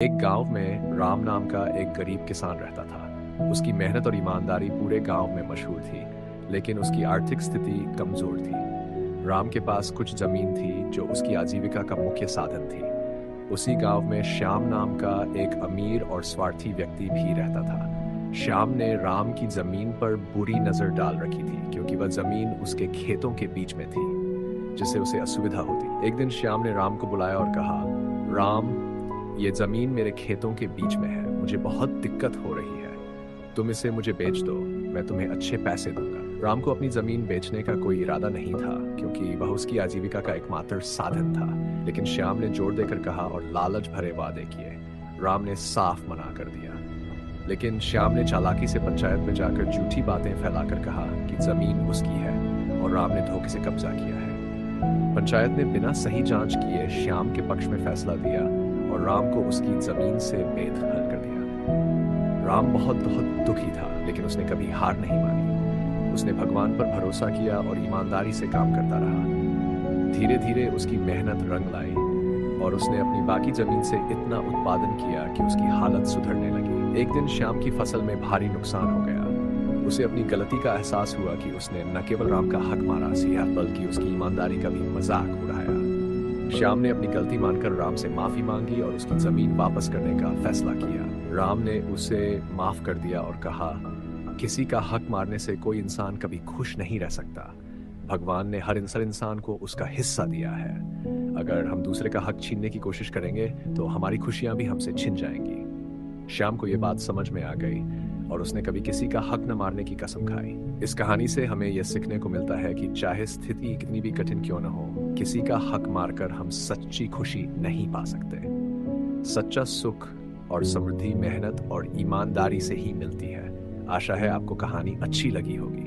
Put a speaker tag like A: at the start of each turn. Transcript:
A: एक गांव में राम नाम का एक गरीब किसान रहता था। उसकी मेहनत और ईमानदारी पूरे गांव में मशहूर थी, लेकिन उसकी आर्थिक स्थिति कमजोर थी। राम के पास कुछ जमीन थी जो उसकी आजीविका का मुख्य साधन थी। उसी गांव में श्याम नाम का एक अमीर और स्वार्थी व्यक्ति भी रहता था। श्याम ने राम की जमीन पर बुरी नजर डाल रखी थी, क्योंकि वह जमीन उसके खेतों के बीच में थी, जिससे उसे असुविधा होती। एक दिन श्याम ने राम को बुलाया और कहा, राम, ये जमीन मेरे खेतों के बीच में है, मुझे बहुत दिक्कत हो रही है। तुम इसे मुझे बेच दो, मैं तुम्हें अच्छे पैसे दूंगा। राम को अपनी जमीन बेचने का कोई इरादा नहीं था, क्योंकि वह उसकी आजीविका का एकमात्र साधन था। लेकिन श्याम ने जोर देकर कहा और लालच भरे वादे किए। राम ने साफ मना कर दिया। लेकिन श्याम ने चालाकी से पंचायत में जाकर झूठी बातें फैलाकर कहा कि जमीन उसकी है, और राम ने धोखे से कब्जा किया है। पंचायत ने बिना सही जांच किए श्याम के पक्ष में फैसला दिया और राम को उसकी जमीन से बेदखल कर दिया। राम बहुत बहुत दुखी था, लेकिन उसने कभी हार नहीं मानी। उसने भगवान पर भरोसा किया और ईमानदारी से काम करता रहा। धीरे धीरे उसकी मेहनत रंग लाई और उसने अपनी बाकी जमीन से इतना उत्पादन किया कि उसकी हालत सुधरने लगी। एक दिन श्याम की फसल में भारी नुकसान हो गया। उसे अपनी गलती का एहसास हुआ कि उसने न केवल राम का हक मारा सिया, बल्कि उसकी ईमानदारी का भी मजाक उड़ाया। श्याम ने अपनी गलती मानकर राम से माफी मांगी और उसकी जमीन वापस करने का फैसला किया। राम ने उसे माफ कर दिया और कहा, किसी का हक मारने से कोई इंसान कभी खुश नहीं रह सकता। भगवान ने हर इंसान को उसका हिस्सा दिया है। अगर हम दूसरे का हक छीनने की कोशिश करेंगे तो हमारी खुशियां भी हमसे छिन जाएंगी। श्याम को यह बात समझ में आ गई और उसने कभी किसी का हक न मारने की कसम खाई। इस कहानी से हमें यह सीखने को मिलता है कि चाहे स्थिति कितनी भी कठिन क्यों न हो, किसी का हक मारकर हम सच्ची खुशी नहीं पा सकते। सच्चा सुख और समृद्धि मेहनत और ईमानदारी से ही मिलती है। आशा है आपको कहानी अच्छी लगी होगी।